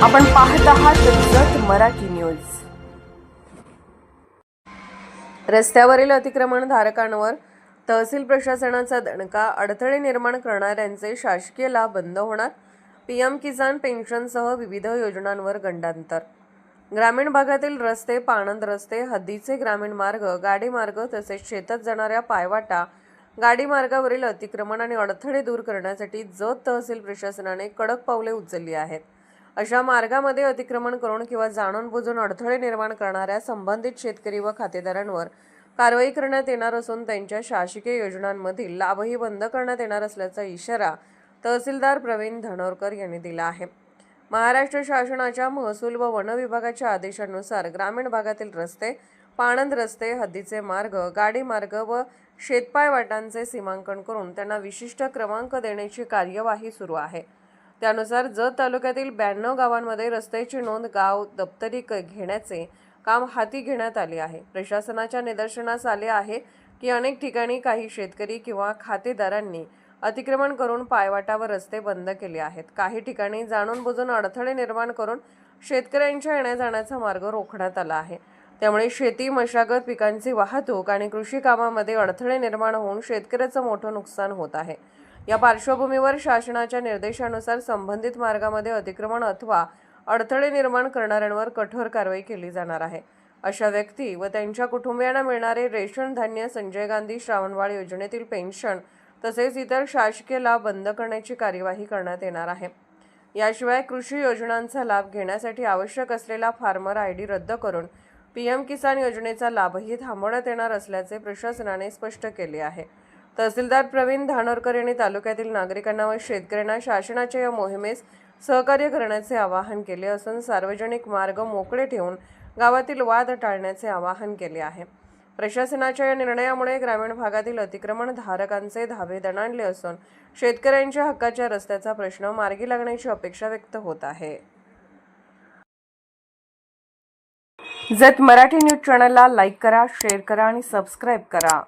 आपण पाहत आहात जत मराठी न्यूज। रस्त्यावरील अतिक्रमण धारकांवर तहसील प्रशासनाचा दणका, अडथळे निर्माण करणाऱ्यांचे शासकीय लाभ बंद होणार। पीएम किसान पेन्शनसह विविध योजनांवर गंडांतर। ग्रामीण भागातील रस्ते, पाणंद रस्ते, हद्दीचे ग्रामीण मार्ग, गाडी मार्ग तसेच शेतात जाणाऱ्या पायवाटा, गाडी मार्गावरील अतिक्रमण आणि अडथळे दूर करण्यासाठी जत तहसील प्रशासनाने कडक पावले उचलली आहेत। अशा मार्गामध्ये अतिक्रमण करून किंवा जाणून बुजून अडथळे निर्माण करणाऱ्या संबंधित शेतकरी व खातेदारांवर कारवाई करण्यात येणार असून त्यांच्या शासकीय योजनांमधील लाभही बंद करण्यात येणार असल्याचा इशारा तहसीलदार प्रवीण धानोरकर यांनी दिला आहे। महाराष्ट्र शासनाच्या महसूल व वन विभागाच्या आदेशानुसार ग्रामीण भागातील रस्ते, पाणंद रस्ते, हद्दीचे मार्ग, गाडी मार्ग व शेतपायवाटांचे सीमांकन करून त्यांना विशिष्ट क्रमांक देण्याची कार्यवाही सुरू आहे। त्यानुसार जत तालुक्यातील 92 गावांमध्ये रस्त्याची नोंद गाव दप्तरी घेण्याचे काम हाती घेण्यात आले आहे। प्रशासनाच्या निदर्शनास आले आहे की अनेक ठिकाणी काही शेतकरी किंवा खातेदारांनी अतिक्रमण करून पायवाटा व रस्ते बंद केले आहेत। काही ठिकाणी जाणून बुजून अडथळे निर्माण करून शेतकऱ्यांच्या येण्या जाण्याचा मार्ग रोखण्यात आला आहे। त्यामुळे शेती, मशागत, पिकांची वाहतूक आणि कृषी कामामध्ये अडथळे निर्माण होऊन शेतकऱ्याचं मोठं नुकसान होत आहे। या पार्श्वभूमीवर शासनाच्या निर्देशानुसार संबंधित मार्गामध्ये अतिक्रमण अथवा अडथळे निर्माण करणाऱ्यांवर कठोर कारवाई केली जाणार आहे। अशा व्यक्ती व त्यांच्या कुटुंबियांना मिळणारे रेशन धान्य, संजय गांधी श्रावणबाळ योजनेतील पेन्शन तसेच इतर शासकीय लाभ बंद करण्याची कार्यवाही करण्यात येणार आहे। याशिवाय कृषी योजनांचा लाभ घेण्यासाठी आवश्यक असलेला फार्मर आयडी रद्द करून पीएम किसान योजनेचा लाभही थांबवण्यात येणार असल्याचे प्रशासनाने स्पष्ट केले आहे। तहसीलदार प्रवीण धानोरकर यांनी तालुक्यातील नागरिकांना व शेतकऱ्यांना शासनाच्या या मोहिमेस सहकार्य करण्याचे आवाहन केले असून सार्वजनिक मार्ग मोकळे ठेवून गावातील वाद टाळण्याचे आवाहन केले आहे। प्रशासनाच्या या निर्णयामुळे ग्रामीण भागातील अतिक्रमण धारकांचे धाबे दणाणले असून शेतकऱ्यांच्या हक्काच्या रस्त्याचा प्रश्न मार्गी लागण्याची अपेक्षा व्यक्त होत आहे। जत मराठी न्यूज चॅनलला लाईक करा, शेअर करा आणि सबस्क्राईब करा।